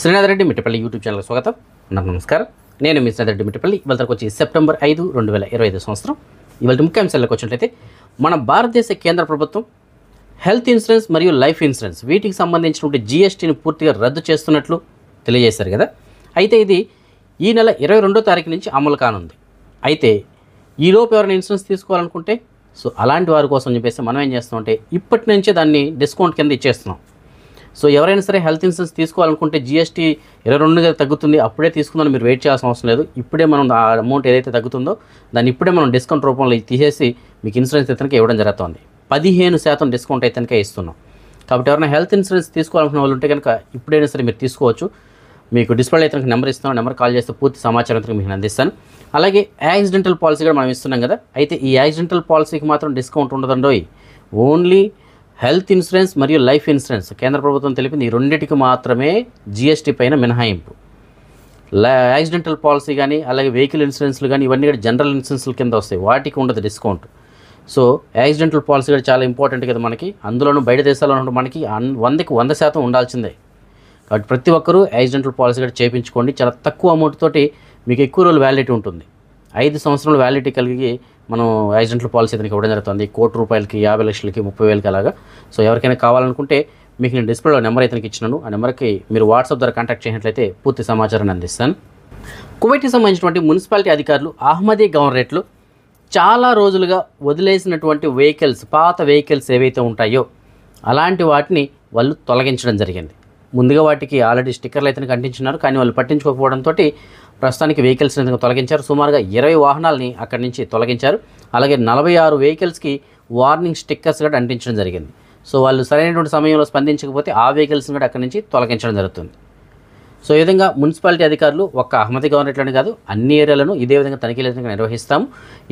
Srinath Reddy Mittapalli YouTube ఛానల్కి స్వాగతం. నమస్కారం. నేను మీ శ్రీనాథ్ రెడ్డి మిట్టపల్లి. ఇవాళకి వచ్చి సెప్టెంబర్ 5, 2025 సంవత్సరం. ఇవాళ ముఖ్యాంశాలకు వచ్చినట్లయితే మన భారతదేశ కేంద్ర ప్రభుత్వం హెల్త్ ఇన్సూరెన్స్ మరియు లైఫ్ ఇన్సూరెన్స్ వీటికి సంబంధించినటువంటి జీఎస్టీని పూర్తిగా రద్దు చేస్తున్నట్లు తెలియజేశారు కదా. అయితే ఇది ఈ నెల 22వ తారీఖు నుంచి అమలు కానుంది. అయితే ఈలోపు ఎవరైనా ఇన్సూరెన్స్ తీసుకోవాలనుకుంటే అలాంటి వారి కోసం చెప్పేసి మనం ఏం చేస్తామంటే ఇప్పటి నుంచే దాన్ని డిస్కౌంట్ కింద ఇచ్చేస్తున్నాం. ఎవరైనా సరే హెల్త్ ఇన్సూరెన్స్ తీసుకోవాలనుకుంటే జీఎస్టీ 22గా తగ్గుతుంది, అప్పుడే తీసుకుందని మీరు వెయిట్ చేయాల్సిన అవసరం లేదు. ఇప్పుడే మనం ఆ అమౌంట్ ఏదైతే తగ్గుతుందో దాన్ని ఇప్పుడే మనం డిస్కౌంట్ రూపంలో తీసేసి మీకు ఇన్సూరెన్స్ ఇతనికి ఇవ్వడం జరుగుతుంది. 15% డిస్కౌంట్ అయితే ఇస్తున్నాం. కాబట్టి ఎవరైనా హెల్త్ ఇన్సూరెన్స్ తీసుకోవాలనుకున్న వాళ్ళు ఉంటే కనుక ఇప్పుడైనా సరే మీరు తీసుకోవచ్చు. మీకు డిస్ప్లే అయితే నెంబర్ ఇస్తాను, నెంబర్ కాల్ చేస్తే పూర్తి సమాచారం అయితే మీకు అందిస్తాను. అలాగే యాక్సిడెంటల్ పాలసీ కూడా మనం ఇస్తున్నాం కదా. అయితే ఈ యాక్సిడెంటల్ పాలసీకి మాత్రం డిస్కౌంట్ ఉండదండోయ్. ఓన్లీ హెల్త్ ఇన్సూరెన్స్ మరియు లైఫ్ ఇన్సూరెన్స్ కేంద్ర ప్రభుత్వం తెలిపింది ఈ రెండింటికి మాత్రమే జీఎస్టీ పైన మినహాయింపు. యాక్సిడెంటల్ పాలసీ కానీ అలాగే వెహికల్ ఇన్సూరెన్స్లు కానీ ఇవన్నీ కూడా జనరల్ ఇన్సూరెన్స్ల కింద వస్తాయి, వాటికి ఉండదు డిస్కౌంట్. యాక్సిడెంటల్ పాలసీ కూడా చాలా ఇంపార్టెంట్ కదా మనకి, అందులోనూ బయట దేశాల్లో ఉన్నప్పుడు మనకి 100కి 100% ఉండాల్సిందే. కాబట్టి ప్రతి ఒక్కరూ యాక్సిడెంటల్ పాలసీ కూడా చేయించుకోండి. చాలా తక్కువ అమౌంట్ తోటి మీకు ఎక్కువ రోజులు వ్యాలిడిటీ ఉంటుంది. 5 సంవత్సరాల వ్యాలిడిటీ కలిగి మనం యాక్సిడెంటల్ పాలసీ అతనికి ఇవ్వడం జరుగుతుంది. 1 కోటి రూపాయలకి, 50 లక్షలకి, 30,000కి అలాగా. ఎవరికైనా కావాలనుకుంటే మీకు నేను డిస్ప్లేలో నెంబర్ అయితే ఇచ్చినాను. ఆ నెంబర్కి మీరు వాట్సాప్ ద్వారా కాంటాక్ట్ చేసినట్లయితే పూర్తి సమాచారాన్ని అందిస్తాను. కువైట్కి సంబంధించినటువంటి మున్సిపాలిటీ అధికారులు అహ్మదీ గవర్నరేట్లు చాలా రోజులుగా వదిలేసినటువంటి వెహికల్స్, పాత వెహికల్స్ ఏవైతే ఉంటాయో అలాంటి వాటిని వాళ్ళు తొలగించడం జరిగింది. ముందుగా వాటికి ఆల్రెడీ స్టిక్కర్లు అయితే అంటించినారు, కానీ వాళ్ళు పట్టించుకోకపోవడంతో ప్రస్తుతానికి వెహికల్స్ తొలగించారు. సుమారుగా 20 వాహనాలని అక్కడి నుంచి తొలగించారు. అలాగే 46 వెహికల్స్కి వార్నింగ్ స్టిక్కర్స్ కూడా అంటించడం జరిగింది. వాళ్ళు సరైనటువంటి సమయంలో స్పందించకపోతే ఆ వెహికల్స్ని కూడా అక్కడి నుంచి తొలగించడం జరుగుతుంది. ఈ విధంగా మున్సిపాలిటీ అధికారులు ఒక్క అహ్మదీ గవర్నరేట్లోనే కాదు అన్ని ఏరియాలను ఇదే విధంగా తనిఖీలు నిర్వహిస్తాము.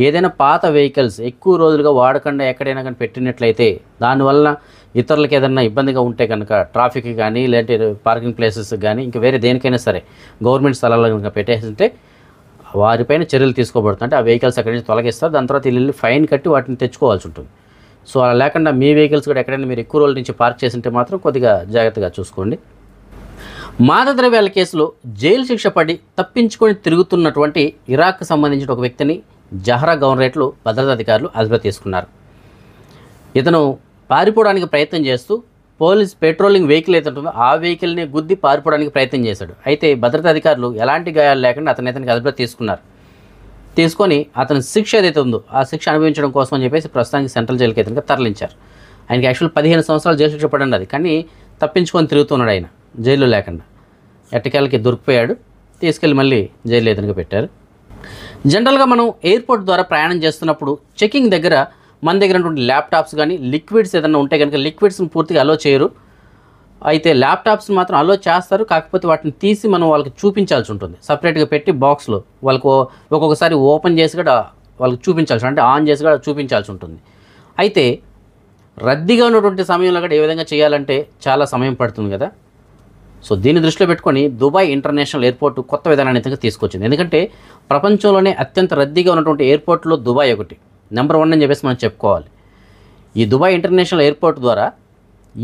ఏదైనా పాత వెహికల్స్ ఎక్కువ రోజులుగా వాడకుండా ఎక్కడైనా కానీ పెట్టినట్లయితే దానివల్ల ఇతరులకు ఏదైనా ఇబ్బందిగా ఉంటే కనుక ట్రాఫిక్ కానీ లేదంటే పార్కింగ్ ప్లేసెస్ కానీ ఇంకా వేరే దేనికైనా సరే గవర్నమెంట్ స్థలాల్లో కనుక పెట్టేస్తుంటే వారిపైన చర్యలు తీసుకోబడుతుంది. అంటే ఆ వెహికల్స్ అక్కడి నుంచి తొలగిస్తారు. దాని తర్వాత వీళ్ళు ఫైన్ కట్టి వాటిని తెచ్చుకోవాల్సి ఉంటుంది. అలా లేకుండా మీ వెహికల్స్ కూడా ఎక్కడైనా మీరు ఎక్కువ రోజుల నుంచి పార్క్ చేసింటే మాత్రం కొద్దిగా జాగ్రత్తగా చూసుకోండి. మాదక ద్రవ్యాల కేసులో జైలు శిక్ష పడి తప్పించుకొని తిరుగుతున్నటువంటి ఇరాక్కు సంబంధించిన ఒక వ్యక్తిని జహరా గవర్నరేట్లు భద్రతా అధికారులు అదుపులోకి తీసుకున్నారు. ఇతను పారిపోవడానికి ప్రయత్నం చేస్తూ పోలీస్ పెట్రోలింగ్ వెహికల్ అయితే ఉంటుందో ఆ వెహికల్ని గుద్ది పారిపోవడానికి ప్రయత్నం చేశాడు. అయితే భద్రతా అధికారులు ఎలాంటి గాయాలు లేకుండా అతనికి అదుపులోకి తీసుకున్నారు. తీసుకొని అతని శిక్ష ఏదైతే ఉందో ఆ శిక్ష అనుభవించడం కోసం అని చెప్పేసి ప్రస్తుతానికి సెంట్రల్ జైలుకి అయితే తరలించారు. ఆయనకి యాక్చువల్ 15 సంవత్సరాలు జైలు శిక్ష పడినది, కానీ తప్పించుకొని తిరుగుతున్నాడు. ఆయన జైల్లో లేకుండా ఎట్టకేళ్ళకి దొరికిపోయాడు. తీసుకెళ్ళి మళ్ళీ జైలు ఎదురుగా పెట్టారు. జనరల్గా మనం ఎయిర్పోర్ట్ ద్వారా ప్రయాణం చేస్తున్నప్పుడు చెకింగ్ దగ్గర మన దగ్గర ఉన్నటువంటి ల్యాప్టాప్స్ కానీ లిక్విడ్స్ ఏదైనా ఉంటే కనుక లిక్విడ్స్ని పూర్తిగా అలో చేయరు. అయితే ల్యాప్టాప్స్ మాత్రం అలో చేస్తారు. కాకపోతే వాటిని తీసి మనం వాళ్ళకి చూపించాల్సి ఉంటుంది. సపరేట్గా పెట్టి బాక్స్లో వాళ్ళకు ఒక్కొక్కసారి ఓపెన్ చేసి కూడా వాళ్ళకి చూపించాల్సి, అంటే ఆన్ చేసి కూడా చూపించాల్సి ఉంటుంది. అయితే రద్దీగా ఉన్నటువంటి సమయంలో కూడా ఏ విధంగా చేయాలంటే చాలా సమయం పడుతుంది కదా. దీన్ని దృష్టిలో పెట్టుకొని దుబాయ్ ఇంటర్నేషనల్ ఎయిర్పోర్ట్ కొత్త విధానాన్ని తీసుకొచ్చింది. ఎందుకంటే ప్రపంచంలోనే అత్యంత రద్దీగా ఉన్నటువంటి ఎయిర్పోర్ట్లో దుబాయ్ ఒకటి నెంబర్ 1 అని చెప్పేసి మనం చెప్పుకోవాలి. ఈ దుబాయ్ ఇంటర్నేషనల్ ఎయిర్పోర్ట్ ద్వారా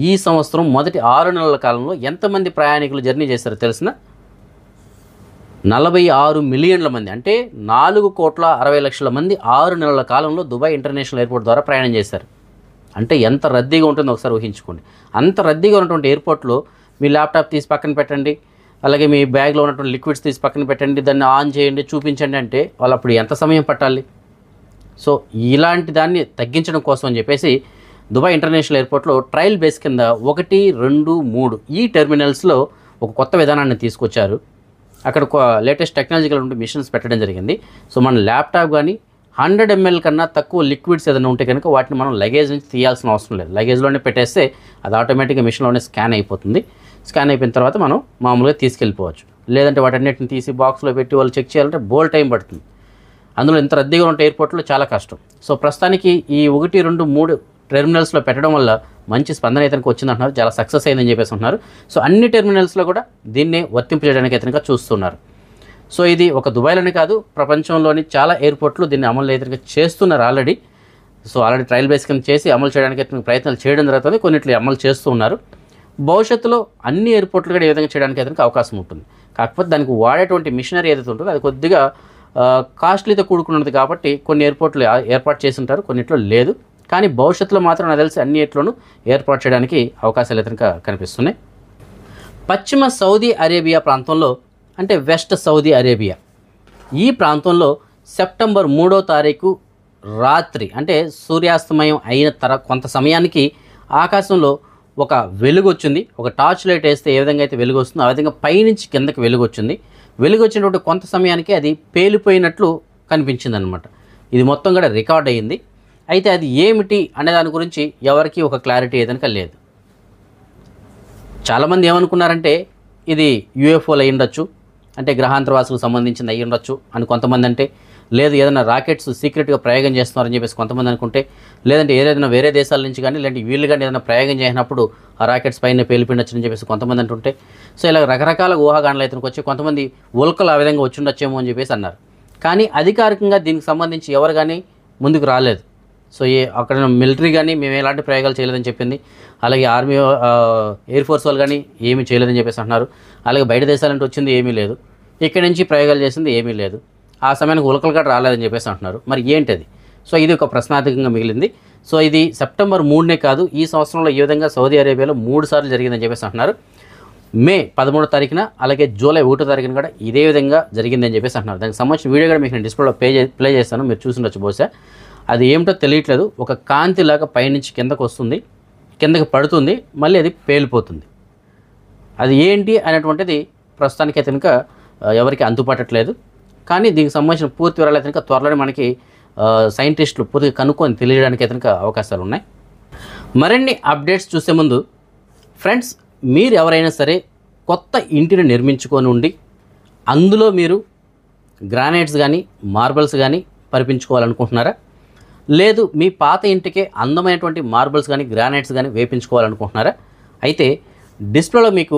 ఈ సంవత్సరం మొదటి 6 నెలల కాలంలో ఎంతమంది ప్రయాణికులు జర్నీ చేశారో తెలిసిన 46 మిలియన్ల మంది, అంటే 4,60,00,000 మంది 6 నెలల కాలంలో దుబాయ్ ఇంటర్నేషనల్ ఎయిర్పోర్ట్ ద్వారా ప్రయాణం చేశారు. అంటే ఎంత రద్దీగా ఉంటుందో ఒకసారి ఊహించుకోండి. అంత రద్దీగా ఉన్నటువంటి ఎయిర్పోర్ట్లో మీ ల్యాప్టాప్ తీసి పక్కన పెట్టండి, అలాగే మీ బ్యాగ్లో ఉన్నటువంటి లిక్విడ్స్ తీసి పక్కన పెట్టండి, దాన్ని ఆన్ చేయండి, చూపించండి అంటే వాళ్ళు అప్పుడు ఎంత సమయం పట్టాలి? ఇలాంటి దాన్ని తగ్గించడం కోసం అని చెప్పేసి దుబాయ్ ఇంటర్నేషనల్ ఎయిర్పోర్ట్లో ట్రయల్ బేస్ కింద 1, 2, 3 ఈ టెర్మినల్స్లో ఒక కొత్త విధానాన్ని తీసుకొచ్చారు. అక్కడ లేటెస్ట్ టెక్నాలజికల్ ఉండే మిషన్స్ పెట్టడం జరిగింది. మన ల్యాప్టాప్ కానీ 100 ml కన్నా తక్కువ లిక్విడ్స్ ఏదైనా ఉంటే కనుక వాటిని మనం లగేజ్ నుంచి తీయాల్సిన అవసరం లేదు. లగేజ్లోనే పెట్టేస్తే అది ఆటోమేటిక్గా మిషన్లోనే స్కాన్ అయిపోతుంది. స్కాన్ అయిపోయిన తర్వాత మనం మామూలుగా తీసుకెళ్ళిపోవచ్చు. లేదంటే వాటన్నిటిని తీసి బాక్స్లో పెట్టి వాళ్ళు చెక్ చేయాలంటే బోల్ టైం పడుతుంది. అందులో ఇంత రద్దీగా ఉంటే ఎయిర్పోర్ట్లో చాలా కష్టం. ప్రస్తుతానికి ఈ 1, 2, 3 టెర్మినల్స్లో పెట్టడం వల్ల మంచి స్పందన ఇతనికి వచ్చిందంటున్నారు. చాలా సక్సెస్ అయిందని చెప్పేసి అంటున్నారు. అన్ని టెర్మినల్స్లో కూడా దీన్నే వర్తింపజేయడానికి ఇతనిగా చూస్తున్నారు. ఇది ఒక దుబాయ్లోనే కాదు, ప్రపంచంలోని చాలా ఎయిర్పోర్ట్లు దీన్ని అమలు అయితే చేస్తున్నారు ఆల్రెడీ. ఆల్రెడీ ట్రయల్ బేస్ కింద చేసి అమలు చేయడానికి ప్రయత్నాలు చేయడం జరుగుతుంది. కొన్నిట్లు అమలు చేస్తూ ఉన్నారు. భవిష్యత్తులో అన్ని ఎయిర్పోర్ట్లు కూడా ఏ విధంగా చేయడానికి అయితే అవకాశం ఉంటుంది. కాకపోతే దానికి వాడేటువంటి మిషనరీ ఏదైతే ఉంటుందో అది కొద్దిగా కాస్ట్లీతో కూడుకున్నది కాబట్టి కొన్ని ఎయిర్పోర్ట్లు ఏర్పాటు చేసి ఉంటారు, కొన్నిట్లో లేదు. కానీ భవిష్యత్తులో మాత్రం నాకు తెలిసి అన్ని ఎయిర్లోనూ ఏర్పాటు చేయడానికి అవకాశాలు అయితే కనిపిస్తున్నాయి. పశ్చిమ సౌదీ అరేబియా ప్రాంతంలో అంటే వెస్ట్ సౌదీ అరేబియా ఈ ప్రాంతంలో సెప్టెంబర్ 3వ తారీఖు రాత్రి అంటే సూర్యాస్తమయం అయిన కొంత సమయానికి ఆకాశంలో ఒక వెలుగు వచ్చింది. ఒక టార్చ్ లైట్ వేస్తే ఏ విధంగా అయితే వెలుగు వస్తుందో ఆ విధంగా పైనుంచి కిందకి వెలుగు వచ్చింది. వెలుగు వచ్చినటువంటి కొంత సమయానికి అది పేలిపోయినట్లు కనిపించింది అనమాట. ఇది మొత్తం కూడా రికార్డ్ అయ్యింది. అయితే అది ఏమిటి అనే దాని గురించి ఎవరికి ఒక క్లారిటీ ఏదైనా లేదు. చాలామంది ఏమనుకున్నారంటే ఇది యూఎఫ్ఓలు అయి ఉండొచ్చు, అంటే గ్రహాంతరవాసులకు సంబంధించింది అయ్యి ఉండొచ్చు అని కొంతమంది అంటే, లేదు ఏదైనా రాకెట్స్ సీక్రెట్గా ప్రయోగం చేస్తున్నారని చెప్పేసి కొంతమంది అనుకుంటే, లేదంటే ఏదైనా వేరే దేశాల నుంచి కానీ లేదంటే వీళ్ళు కానీ ఏదైనా ప్రయోగం చేసినప్పుడు ఆ రాకెట్స్ పైన పేలిపోయిండొచ్చు అని చెప్పేసి కొంతమంది అంటుంటే, సో ఇలా రకరకాల ఊహాగానాలు అయితే వచ్చి కొంతమంది ఉల్కలు ఆ విధంగా వచ్చి ఉండొచ్చేమో అని చెప్పేసి అన్నారు. కానీ అధికారికంగా దీనికి సంబంధించి ఎవరు కానీ ముందుకు రాలేదు. సో అక్కడ మిలిటరీ కానీ మేము ఎలాంటి ప్రయోగాలు చేయలేదని చెప్పింది. అలాగే ఆర్మీ ఎయిర్ ఫోర్స్ వాళ్ళు కానీ ఏమీ చేయలేదని చెప్పేసి అంటున్నారు. అలాగే బయట దేశాలంటే వచ్చింది ఏమీ లేదు, ఇక్కడి నుంచి ప్రయోగాలు చేసింది ఏమీ లేదు, ఆ సమయానికి ఉల్కలు కూడా రాలేదని చెప్పేసి అంటున్నారు. మరి ఏంటది? సో ఇది ఒక ప్రశ్నార్థకంగా మిగిలింది. సో ఇది సెప్టెంబర్ 3నే కాదు, ఈ సంవత్సరంలో ఈ విధంగా సౌదీ అరేబియాలో 3 సార్లు జరిగిందని చెప్పేసి అంటున్నారు. మే 13వ తారీఖున అలాగే జూలై 1వ తారీఖున కూడా ఇదే విధంగా జరిగిందని చెప్పేసి అంటున్నారు. దానికి సంబంధించిన వీడియో కూడా మీకు నేను డిస్ప్లేలో ప్లే చేస్తాను, మీరు చూసిండొచ్చు. బహుశా అది ఏమిటో తెలియట్లేదు. ఒక కాంతిలాగా పైనుంచి కిందకు వస్తుంది, కిందకి పడుతుంది, మళ్ళీ అది పేలిపోతుంది. అది ఏంటి అనేటువంటిది ప్రస్తుతానికి అయితే కనుక ఎవరికి అంతుపట్టట్లేదు. కానీ దీనికి సంబంధించిన పూర్తి వివరాలు అయితే కనుక త్వరలోనే మనకి సైంటిస్టులు పూర్తిగా కనుక్కొని తెలియడానికి అయితే కనుక అవకాశాలు ఉన్నాయి. మరిన్ని అప్డేట్స్ చూసే ముందు ఫ్రెండ్స్, మీరు ఎవరైనా సరే కొత్త ఇంటిని నిర్మించుకొని ఉండి అందులో మీరు గ్రానైట్స్ కానీ మార్బల్స్ కానీ పరిపించుకోవాలనుకుంటున్నారా? లేదు మీ పాత ఇంటికే అందమైనటువంటి మార్బల్స్ కానీ గ్రానైట్స్ కానీ వేపించుకోవాలనుకుంటున్నారా? అయితే డిస్ప్లేలో మీకు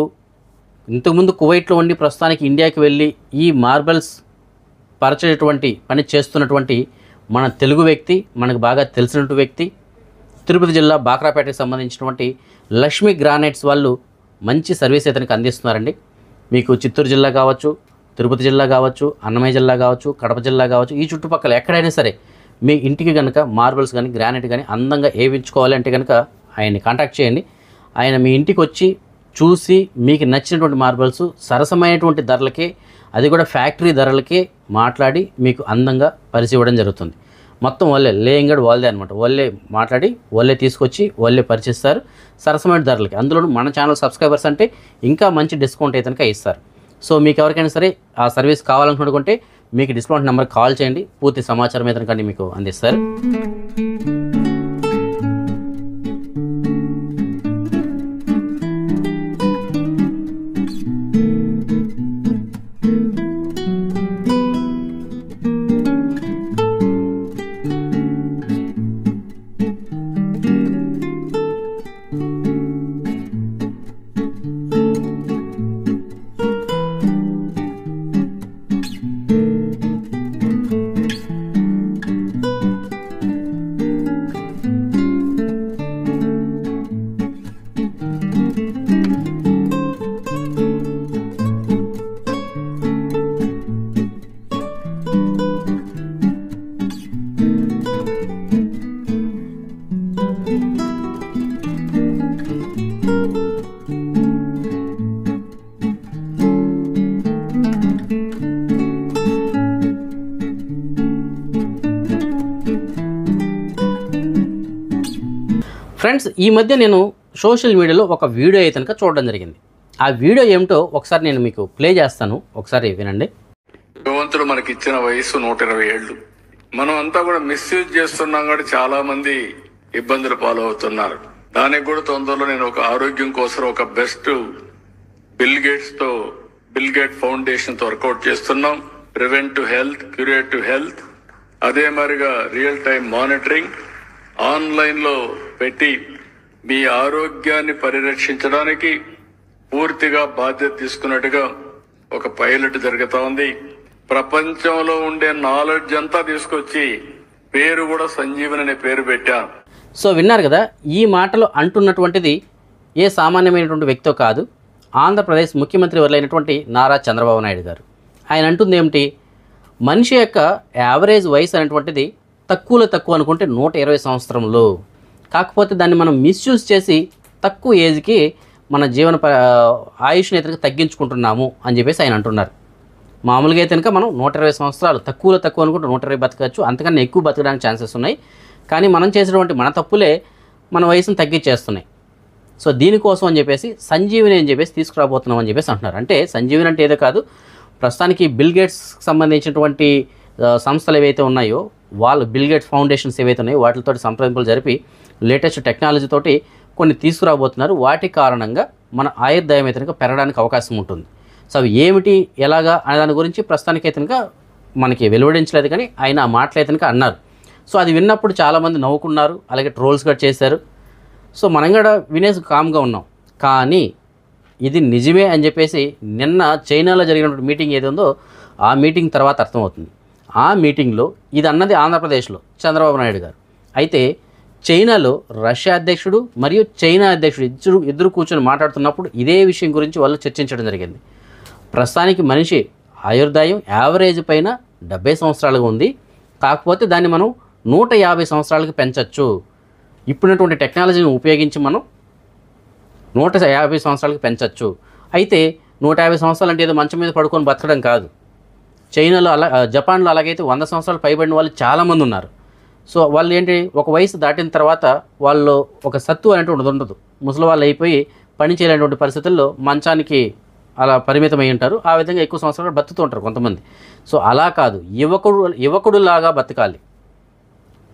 ఇంతకుముందు కువైట్లో ఉండి ప్రస్తుతానికి ఇండియాకి వెళ్ళి ఈ మార్బల్స్ పరచేటువంటి పని చేస్తున్నటువంటి మన తెలుగు వ్యక్తి, మనకు బాగా తెలిసినటువంటి వ్యక్తి, తిరుపతి జిల్లా బాక్రాపేటకి సంబంధించినటువంటి లక్ష్మీ గ్రానైట్స్ వాళ్ళు మంచి సర్వీస్ ఇతనికి అందిస్తున్నారండి. మీకు చిత్తూరు జిల్లా కావచ్చు, తిరుపతి జిల్లా కావచ్చు, అన్నమయ్య జిల్లా కావచ్చు, కడప జిల్లా కావచ్చు, ఈ చుట్టుపక్కల ఎక్కడైనా సరే మీ ఇంటికి కనుక మార్బల్స్ కానీ గ్రానైట్ కానీ అందంగా వేయించుకోవాలి అంటే కనుక ఆయన్ని కాంటాక్ట్ చేయండి. ఆయన మీ ఇంటికి వచ్చి చూసి మీకు నచ్చినటువంటి మార్బల్స్ సరసమైనటువంటి ధరలకే, అది కూడా ఫ్యాక్టరీ ధరలకే మాట్లాడి మీకు అందంగా పరిచివ్వడం జరుగుతుంది. మొత్తం వాళ్ళే లేయింగ్ కూడా వాళ్ళదే అనమాట. వాళ్ళే మాట్లాడి వాళ్ళే తీసుకొచ్చి వాళ్ళే పరిచిస్తారు సరసమైన ధరలకి. అందులో మన ఛానల్ సబ్స్క్రైబర్స్ అంటే ఇంకా మంచి డిస్కౌంట్ అయితే ఇస్తారు. సో మీకు ఎవరికైనా సరే ఆ సర్వీస్ కావాలనుకుంటే మీకు డిస్కౌంట్ నెంబర్కి కాల్ చేయండి, పూర్తి సమాచారం అయితే కానీ మీకు అందిస్తారు. ఫ్రెండ్స్, ఈ మధ్య నేను సోషల్ మీడియాలో ఒక వీడియో అయితే కనుక చూడడం జరిగింది. ఆ వీడియో ఏమిటో ఒకసారి నేను మీకు ప్లే చేస్తాను, ఒకసారి వినండి. భగవంతుడు మనకి ఇచ్చిన వయసు 120 ఏళ్ళు. మనం అంతా కూడా మిస్యూజ్ చేస్తున్నాం కాబట్టి చాలా మంది ఇబ్బందులు పాలవుతున్నారు. దానికి కూడా తొందరలో నేను ఒక ఆరోగ్యం కోసం ఒక బెస్ట్ బిల్ గేట్ ఫౌండేషన్ తో వర్కౌట్ చేస్తున్నాం. ప్రివెంటివ్ హెల్త్, క్యూరేటివ్ హెల్త్, అదే మరిగా రియల్ టైం మానిటరింగ్ ఆన్లైన్ లో పెట్టి మీ ఆరోగ్యాన్ని పరిరక్షించడానికి పూర్తిగా బాధ్యత తీసుకున్నట్టుగా ఒక పైలట్ జరుగుతా ఉంది. ప్రపంచంలో ఉండే నాలెడ్జ్ అంతా తీసుకొచ్చి పేరు కూడా సంజీవన్ అనే పేరు పెట్టాం. సో విన్నారు కదా, ఈ మాటలు అంటున్నటువంటిది ఏ సామాన్యమైనటువంటి వ్యక్తో కాదు, ఆంధ్రప్రదేశ్ ముఖ్యమంత్రి వర్లైనటువంటి నారా చంద్రబాబు నాయుడు గారు. ఆయన అంటుంది ఏమిటి, మనిషి యొక్క యావరేజ్ వయసు అనేటువంటిది తక్కువ అనుకుంటే 120 సంవత్సరములు. కాకపోతే దాన్ని మనం మిస్యూజ్ చేసి తక్కువ ఏజ్కి మన ఆయుష్ని అయితే తగ్గించుకుంటున్నాము అని చెప్పేసి ఆయన అంటున్నారు. మామూలుగా అయితే కనుక మనం 120 సంవత్సరాలు తక్కువ అనుకుంటే 120 బతకచ్చు, అంతకన్నా ఎక్కువ బతకడానికి ఛాన్సెస్ ఉన్నాయి. కానీ మనం చేసినటువంటి మన తప్పులే మన వయసును తగ్గించేస్తున్నాయి. సో దీనికోసం అని చెప్పేసి సంజీవిని అని చెప్పేసి తీసుకురాబోతున్నాం అని చెప్పేసి అంటున్నారు. అంటే సంజీవిని అంటే ఏదో కాదు, ప్రస్తుతానికి బిల్ గేట్స్కి సంబంధించినటువంటి సంస్థలు ఏవైతే ఉన్నాయో, వాళ్ళు బిల్ గేట్స్ ఫౌండేషన్స్ ఏవైతే ఉన్నాయో వాటితో సంప్రదింపులు జరిపి లేటెస్ట్ టెక్నాలజీతోటి కొన్ని తీసుకురాబోతున్నారు. వాటి కారణంగా మన ఆయుర్దాయం అయితే కనుక పెరగడానికి అవకాశం ఉంటుంది. సో అవి ఏమిటి, ఎలాగా అనే దాని గురించి ప్రస్తుతానికి అయితే కనుక మనకి వెలువడించలేదు, కానీ ఆయన ఆ మాటలు అయితే కనుక అన్నారు. సో అది విన్నప్పుడు చాలామంది నవ్వుకున్నారు, అలాగే ట్రోల్స్ కూడా చేశారు. సో మనం కూడా వినేసి కామ్గా ఉన్నాం. కానీ ఇది నిజమే అని చెప్పేసి నిన్న చైనాలో జరిగినటువంటి మీటింగ్ ఏది ఉందో ఆ మీటింగ్ తర్వాత అర్థమవుతుంది. ఆ మీటింగ్లో ఇది అన్నది ఆంధ్రప్రదేశ్లో చంద్రబాబు నాయుడు గారు. అయితే చైనాలో రష్యా అధ్యక్షుడు మరియు చైనా అధ్యక్షుడు ఇద్దరు కూర్చొని మాట్లాడుతున్నప్పుడు ఇదే విషయం గురించి వాళ్ళు చర్చించడం జరిగింది. ప్రస్తుతానికి మనిషి ఆయుర్దాయం యావరేజ్ పైన 70 సంవత్సరాలుగా ఉంది. కాకపోతే దాన్ని మనం 150 సంవత్సరాలకు పెంచవచ్చు. ఇప్పుడున్నటువంటి టెక్నాలజీని ఉపయోగించి మనం 150 సంవత్సరాలకు పెంచవచ్చు. అయితే 150 సంవత్సరాలు అంటే ఏదో మంచం మీద పడుకొని బతకడం కాదు. చైనాలో జపాన్లో అలాగైతే 100 సంవత్సరాలు పైబడిన వాళ్ళు చాలామంది ఉన్నారు. సో వాళ్ళు ఏంటి, ఒక వయసు దాటిన తర్వాత వాళ్ళు ఒక సత్తు అనేటువంటిది ఉండదు. ముసలి వాళ్ళు అయిపోయి పని చేయలేనటువంటి పరిస్థితుల్లో మంచానికి అలా పరిమితమై ఉంటారు. ఆ విధంగా ఎక్కువ సంవత్సరాలు బతుకుతూ ఉంటారు కొంతమంది. సో అలా కాదు, యువకుడులాగా బతకాలి.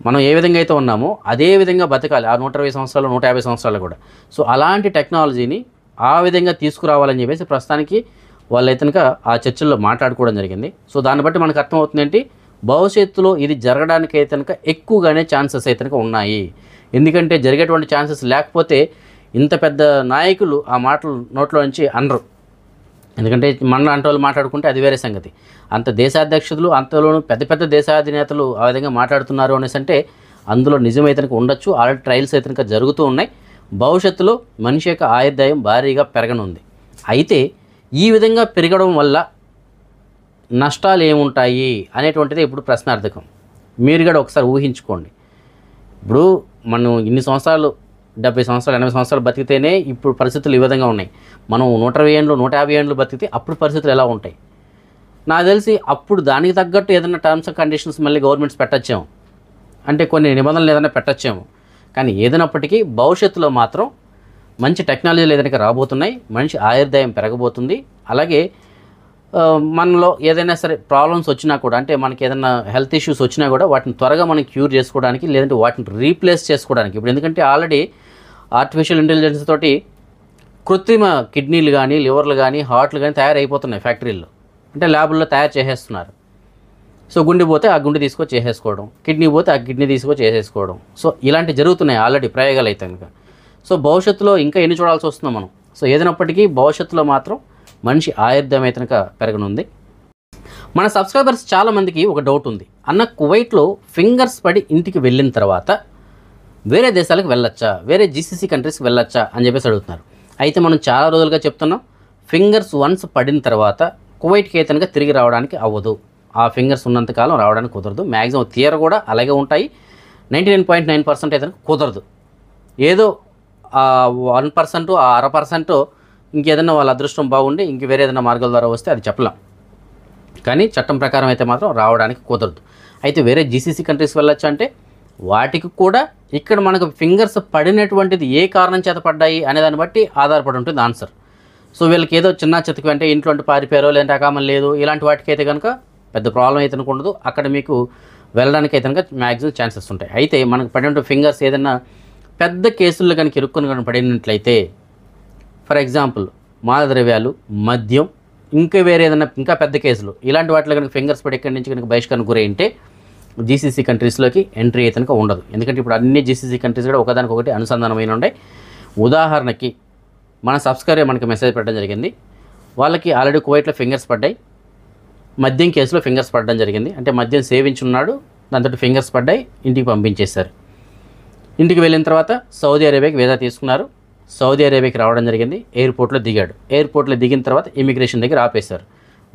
మనం ఏ విధంగా అయితే ఉన్నామో అదే విధంగా బతకాలి ఆ 120 సంవత్సరాలు 150 సంవత్సరాలు కూడా. సో అలాంటి టెక్నాలజీని ఆ విధంగా తీసుకురావాలని చెప్పేసి ప్రస్తుతానికి వాళ్ళైతే కనుక ఆ చర్చల్లో మాట్లాడుకోవడం జరిగింది. సో దాన్ని బట్టి మనకు అర్థమవుతుంది ఏంటి, భవిష్యత్తులో ఇది జరగడానికి అయితే కనుక ఎక్కువగానే ఛాన్సెస్ అయితే కనుక ఉన్నాయి. ఎందుకంటే జరిగేటువంటి ఛాన్సెస్ లేకపోతే ఇంత పెద్ద నాయకులు ఆ మాటలు నోట్లో నుంచి అనరు. ఎందుకంటే మన అంటే వాళ్ళు మాట్లాడుకుంటే అది వేరే సంగతి. అంత దేశాధ్యక్షులు అంతలోనూ పెద్ద దేశాధినేతలు ఆ విధంగా మాట్లాడుతున్నారు అనేసి అంటే అందులో నిజమైతే కనుక ఉండొచ్చు. ఆల్రెడీ ట్రయల్స్ అయితే కనుక జరుగుతూ ఉన్నాయి. భవిష్యత్తులో మనిషి యొక్క ఆయుర్దాయం భారీగా పెరగనుంది. అయితే ఈ విధంగా పెరగడం వల్ల నష్టాలు ఏముంటాయి అనేటువంటిది ఇప్పుడు ప్రశ్నార్థకం. మీరు కూడా ఒకసారి ఊహించుకోండి. ఇప్పుడు మనం ఇన్ని సంవత్సరాలు 70 సంవత్సరాలు 80 సంవత్సరాలు బతికితేనే ఇప్పుడు పరిస్థితులు ఈ విధంగా ఉన్నాయి. మనం 120 ఏళ్ళు 150 ఏళ్ళు బతికితే అప్పుడు పరిస్థితులు ఎలా ఉంటాయి? నాకు తెలిసి అప్పుడు దానికి తగ్గట్టు ఏదైనా టర్మ్స్ అండ్ కండిషన్స్ మళ్ళీ గవర్నమెంట్స్ పెట్టచ్చేమో, అంటే కొన్ని నిబంధనలు ఏదైనా పెట్టచ్చేమో. కానీ ఏదైనప్పటికీ భవిష్యత్తులో మాత్రం మంచి టెక్నాలజీలు ఏదైనా రాబోతున్నాయి, మనిషి ఆయుర్దాయం పెరగబోతుంది. అలాగే మనలో ఏదైనా సరే ప్రాబ్లమ్స్ వచ్చినా కూడా, అంటే మనకి ఏదైనా హెల్త్ ఇష్యూస్ వచ్చినా కూడా వాటిని త్వరగా మనం క్యూర్ చేసుకోవడానికి, లేదంటే వాటిని రీప్లేస్ చేసుకోవడానికి. ఇప్పుడు ఎందుకంటే ఆల్రెడీ ఆర్టిఫిషియల్ ఇంటెలిజెన్స్ తోటి కృత్రిమ కిడ్నీలు కానీ లివర్లు కానీ హార్ట్లు కానీ తయారైపోతున్నాయి ఫ్యాక్టరీల్లో, అంటే ల్యాబుల్లో తయారు చేసేస్తున్నారు. సో గుండె పోతే ఆ గుండె తీసుకొచ్చి చేసేసుకోవడం, కిడ్నీ పోతే ఆ కిడ్నీ తీసుకొచ్చి చేసేసుకోవడం. సో ఇలాంటివి జరుగుతున్నాయి ఆల్రెడీ ప్రయోగాలు అయితే కనుక. సో భవిష్యత్తులో ఇంకా ఎన్ని చూడాల్సి వస్తుందో మనం. సో ఏదైనప్పటికీ భవిష్యత్తులో మాత్రం మనిషి ఆయుర్దాయం అయితే కనుక పెరగనుంది. మన సబ్స్క్రైబర్స్ చాలామందికి ఒక డౌట్ ఉంది, అన్న కువైట్లో ఫింగర్స్ పడి ఇంటికి వెళ్ళిన తర్వాత వేరే దేశాలకు వెళ్ళొచ్చా, వేరే జీసీసీ కంట్రీస్కి వెళ్ళొచ్చా అని చెప్పేసి అడుగుతున్నారు. అయితే మనం చాలా రోజులుగా చెప్తున్నాం, ఫింగర్స్ వన్స్ పడిన తర్వాత కువైట్కి అయితే కనుక తిరిగి రావడానికి అవ్వదు. ఆ ఫింగర్స్ ఉన్నంతకాలం రావడానికి కుదరదు. మ్యాక్సిమం తీర కూడా అలాగే ఉంటాయి. 99.9% అయితే కుదరదు. ఏదో 1% 0.5% ఇంకేదన్నా వాళ్ళ అదృష్టం బాగుండి ఇంక వేరే ఏదైనా మార్గాల ద్వారా వస్తే అది చెప్పలేం. కానీ చట్టం ప్రకారం అయితే మాత్రం రావడానికి కుదరదు. అయితే వేరే జీసీసీ కంట్రీస్ వెళ్ళొచ్చు అంటే వాటికి కూడా ఇక్కడ మనకు ఫింగర్స్ పడినటువంటిది ఏ కారణం చేత పడ్డాయి అనే దాన్ని బట్టి ఆధారపడి ఉంటుంది ఆన్సర్. సో వీళ్ళకి ఏదో చిన్న చితకు అంటే ఇంట్లో పారిపోయారో లేదంటే అకామం లేదు ఇలాంటి వాటికి అయితే కనుక పెద్ద ప్రాబ్లం అయితే ఉండదు. అక్కడ మీకు వెళ్ళడానికి అయితే కనుక మ్యాక్సిమం ఛాన్సెస్ ఉంటాయి. అయితే మనకు పడినటువంటి ఫింగర్స్ ఏదైనా పెద్ద కేసుల్లో కనుక ఇరుక్కుని కనుక పడినట్లయితే, ఫర్ ఎగ్జాంపుల్ మాదద్రవ్యాలు, మద్యం, ఇంకా వేరే ఏదైనా ఇంకా పెద్ద కేసులు ఇలాంటి వాటిలో కనుక ఫింగర్స్ పడి ఎక్కడి నుంచి కనుక బహిష్కరణ గురై ఉంటే జీసీసీ కంట్రీస్లోకి ఎంట్రీ అయితే కనుక ఉండదు. ఎందుకంటే ఇప్పుడు అన్ని జీసీసీ కంట్రీస్ కూడా ఒకదానికొకటి అనుసంధానమైన ఉన్నాయి. ఉదాహరణకి మన సబ్స్క్రైబర్ మనకి మెసేజ్ పెట్టడం జరిగింది, వాళ్ళకి ఆల్రెడీ కువైట్లో ఫింగర్స్ పడ్డాయి, మద్యం కేసులో ఫింగర్స్ పడడం జరిగింది. అంటే మద్యం సేవించున్నాడు, దాంతో ఫింగర్స్ పడ్డాయి, ఇంటికి పంపించేశారు. ఇంటికి వెళ్ళిన తర్వాత సౌదీ అరేబియాకి వీసా తీసుకున్నారు, సౌదీ అరేబియాకి రావడం జరిగింది. ఎయిర్పోర్ట్లో దిగాడు. ఎయిర్పోర్ట్లో దిగిన తర్వాత ఇమిగ్రేషన్ దగ్గర ఆపేశారు.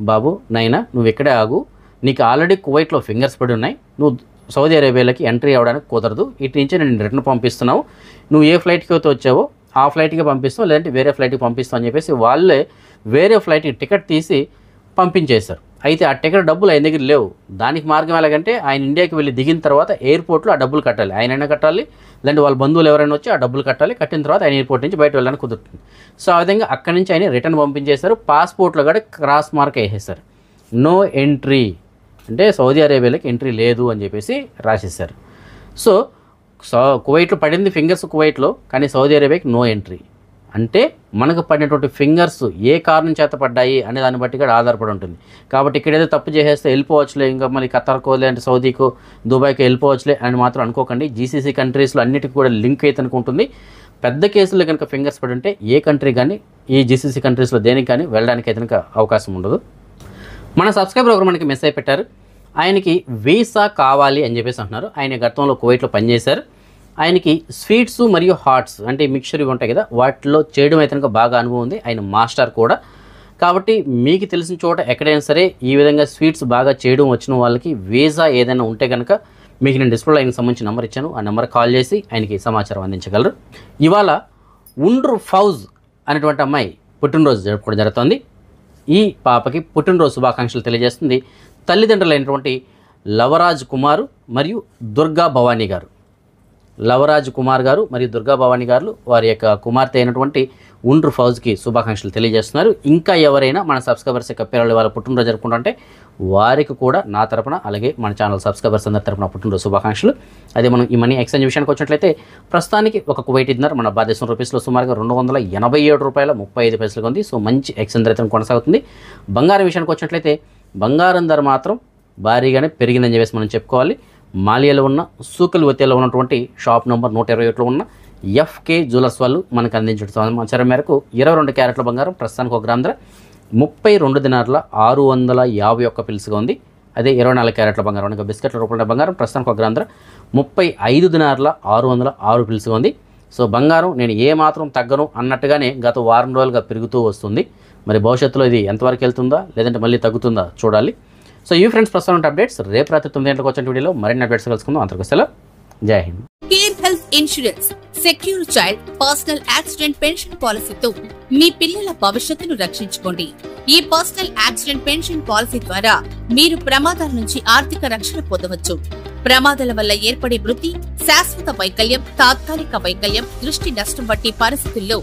బాబు నైనా నువ్వు ఇక్కడే ఆగు, నీకు ఆల్రెడీ కువైట్లో ఫింగర్స్ పడి ఉన్నాయి, నువ్వు సౌదీ అరేబియాలోకి ఎంట్రీ అవ్వడానికి కుదరదు, ఇటు నుంచి నేను రిటర్న్ పంపిస్తున్నావు, నువ్వు ఏ ఫ్లైట్కి అయితే వచ్చావో ఆ ఫ్లైట్కి పంపిస్తావు, లేదంటే వేరే ఫ్లైట్కి పంపిస్తావు అని చెప్పేసి వాళ్ళే వేరే ఫ్లైట్కి టికెట్ తీసి పంపించేశారు. అయితే ఆ టికెట్ డబ్బులు ఆయన దగ్గర లేవు. దానికి మార్గం ఎలాగంటే ఆయన ఇండియాకి వెళ్ళి దిగిన తర్వాత ఎయిర్పోర్ట్లో ఆ డబ్బులు కట్టాలి. ఆయనైనా కట్టాలి, లేదంటే వాళ్ళ బంధువులు ఎవరైనా వచ్చి ఆ డబ్బులు కట్టాలి. కట్టిన తర్వాత ఆయన ఎయిర్పోర్ట్ నుంచి బయట వెళ్ళడానికి కుదురుతుంది. సో ఆ విధంగా అక్కడి నుంచి ఆయన రిటర్న్ పంపించేశారు. పాస్పోర్ట్లో కూడా క్రాస్ మార్క్ వేసేశారు. నో ఎంట్రీ అంటే సౌదీ అరేబియాలోకి ఎంట్రీ లేదు అని చెప్పేసి రాసేశారు. సో కువైట్లో పడింది ఫింగర్స్ కువైట్లో, కానీ సౌదీ అరేబియాకి నో ఎంట్రీ. అంటే మనకు పడినటువంటి ఫింగర్స్ ఏ కారణం చేత పడ్డాయి అనే దాన్ని బట్టి కూడా ఆధారపడి ఉంటుంది. కాబట్టి ఇక్కడ ఏదో తప్పు చేసేస్తే వెళ్ళిపోవచ్చులే, ఇంకా మళ్ళీ ఖతర్కో లేదంటే సౌదీకో దుబాయ్కో వెళ్ళిపోవచ్చులే అని మాత్రం అనుకోకండి. జీసీసీ కంట్రీస్లో అన్నిటికీ కూడా లింక్ అయితే అనుకుంటుంది. పెద్ద కేసుల్లో కనుక ఫింగర్స్ పడి ఉంటే ఏ కంట్రీ కానీ ఈ జీసీసీ కంట్రీస్లో దేనికి కానీ వెళ్ళడానికి అయితే కనుక అవకాశం ఉండదు. మన సబ్స్క్రైబర్ ఒకరు మనకి మెసేజ్ పెట్టారు. ఆయనకి వీసా కావాలి అని చెప్పేసి అంటున్నారు. ఆయన గతంలో కువైట్లో పనిచేశారు. ఆయనకి స్వీట్స్ మరియు హాట్స్ అంటే మిక్చర్ ఇవి ఉంటాయి కదా, వాటిలో చేయడం అయితే కనుక బాగా అనుభవం ఉంది. ఆయన మాస్టర్ కూడా. కాబట్టి మీకు తెలిసిన చోట ఎక్కడైనా సరే ఈ విధంగా స్వీట్స్ బాగా చేయడం వచ్చిన వాళ్ళకి వీసా ఏదైనా ఉంటే కనుక మీకు నేను డిస్ప్లేలో ఆయనకి సంబంధించిన నెంబర్ ఇచ్చాను. ఆ నెంబర్ కాల్ చేసి ఆయనకి సమాచారం అందించగలరు. ఇవాళ ఉండ్రు ఫౌజ్ అనేటువంటి అమ్మాయి పుట్టినరోజు జరుపుకోవడం జరుగుతుంది. ఈ పాపకి పుట్టినరోజు శుభాకాంక్షలు తెలియజేస్తుంది తల్లిదండ్రులైనటువంటి లవరాజ్ కుమార్ మరియు దుర్గా భవానీ గారు. లవరాజ్ కుమార్ గారు మరియు దుర్గా భవానీ గారు వారి యొక్క కుమార్తె అయినటువంటి ఉండ్రు ఫౌజ్కి శుభాకాంక్షలు తెలియజేస్తున్నారు. ఇంకా ఎవరైనా మన సబ్స్క్రైబర్స్ యొక్క పిల్లలు వాళ్ళ పుట్టినరోజు జరుపుకుంటుంటే వారికి కూడా నా తరపున అలాగే మన ఛానల్ సబ్స్క్రైబర్స్ అందరి తరపున పుట్టినరోజు శుభాకాంక్షలు. అదే మనం ఈ మనీ ఎక్స్చేంజ్ విషయానికి వచ్చినట్లయితే ప్రస్తుతానికి ఒక కువైట్ దినార్ మన భారతదేశం రూపీస్లో సుమారుగా $287.35 ఉంది. సో మంచి ఎక్స్చేంజ్ రేట్ కొనసాగుతుంది. బంగారం విషయానికి వచ్చినట్లయితే బంగారం ధర మాత్రం భారీగానే పెరిగిందని చెప్పేసి మనం చెప్పుకోవాలి. మాలియాలో ఉన్న సూకల్ వతేలో ఉన్నటువంటి షాప్ నెంబర్ 121లో ఉన్న ఎఫ్కే జ్యువెలర్స్ వాళ్ళు మనకు అందించిన సమాచారం మేరకు 22 క్యారెట్ల బంగారం ప్రస్తుతానికి 1 గ్రామ్ ధర 32 దినార్ల 651 పిల్స్గా ఉంది. అదే 24 క్యారెట్ల బంగారం ఇంకా బిస్కెట్ల రూపంలో బంగారం ప్రస్తుతానికి 1 గ్రామ్ ధర 35 దినార్ల 606 పిల్స్గా ఉంది. సో బంగారం నేను ఏమాత్రం తగ్గను అన్నట్టుగానే గత వారం రోజులుగా పెరుగుతూ వస్తుంది. మరి భవిష్యత్తులో ఇది ఎంతవరకు వెళ్తుందా లేదంటే మళ్ళీ తగ్గుతుందా చూడాలి. సో ఈ ఫ్రెండ్స్ ప్రస్తుతం అప్డేట్స్. రేపు రాత్రి 9 గంటలకు వచ్చిన వీడియోలో మరిన్ని అప్డేట్స్ కలుసుకుందాం. అంతవరకు సెలవు. జై Hind. Care health insurance secure child personal accident pension పాలసీతో మీ పిల్లల భవిష్యత్తును రక్షించుకోండి. ఈ పర్సనల్ యాక్సిడెంట్ పెన్షన్ పాలసీ ద్వారా మీరు ప్రమాదాల నుంచి ఆర్థిక రక్షణ పొందవచ్చు. ప్రమాదాల వల్ల ఏర్పడే మృతి, శాశ్వత వైకల్యం, తాత్కాలిక వైకల్యం, దృష్టి నష్టం వంటి పరిస్థితుల్లో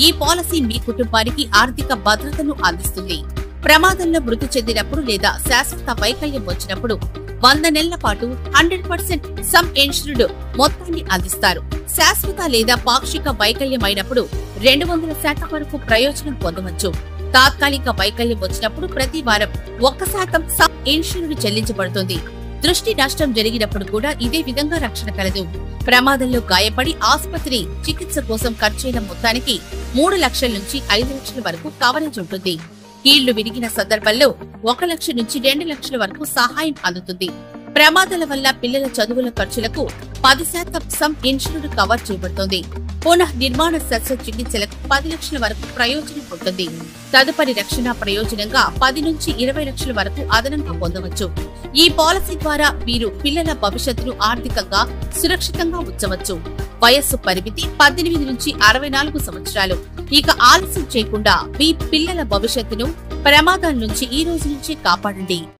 ఈ పాలసీ మీ కుటుంబానికి ఆర్థిక భద్రతను అందిస్తుంది. ప్రమాదంలో మృతి చెందినప్పుడు లేదా శాశ్వత వైకల్యం వచ్చినప్పుడు 100 నెలల పాటు 100% సమ్ ఇన్సూర్డ్ మొత్తాన్ని అందిస్తారు. శాశ్వత లేదా పాక్షిక వైకల్యం అయినప్పుడు 200% వరకు ప్రయోజనం పొందవచ్చు. తాత్కాలిక వైకల్యం వచ్చినప్పుడు ప్రతి వారం 1% సమ్ ఇన్సూర్డ్ చెల్లించబడుతుంది. దృష్టి నష్టం జరిగినప్పుడు కూడా ఇదే విధంగా రక్షణ కలదు. ప్రమాదంలో గాయపడి ఆసుపత్రి చికిత్స కోసం ఖర్చైన మొత్తానికి 3 లక్షల నుంచి 5 లక్షల వరకు కవరేజ్ ఉంటుంది. కీళ్లు విరిగిన సందర్భంలో 1 లక్ష నుంచి 2 లక్షల వరకు సహాయం అందుతుంది. ప్రమాదాల వల్ల పిల్లల చదువుల ఖర్చులకు 10% సమ్ ఇన్సూర్డ్ కవర్ చేయబడుతుంది. పునః నిర్మాణ శస్త్రచికిత్సలకు 10 లక్షల వరకు ప్రయోజనం ఉంటుంది. తదుపరి రక్షణ ప్రయోజనంగా 10 నుంచి 20 లక్షల వరకు అదనంగా పొందవచ్చు. ఈ పాలసీ ద్వారా మీరు పిల్లల భవిష్యత్తును ఆర్థికంగా సురక్షితంగా ఉంచవచ్చు. వయస్సు పరిమితి 18 నుంచి 64 సంవత్సరాలు. ఇక ఆలస్యం చేయకుండా మీ పిల్లల భవిష్యత్తును ప్రమాదాల నుంచి ఈ రోజు నుంచి కాపాడండి.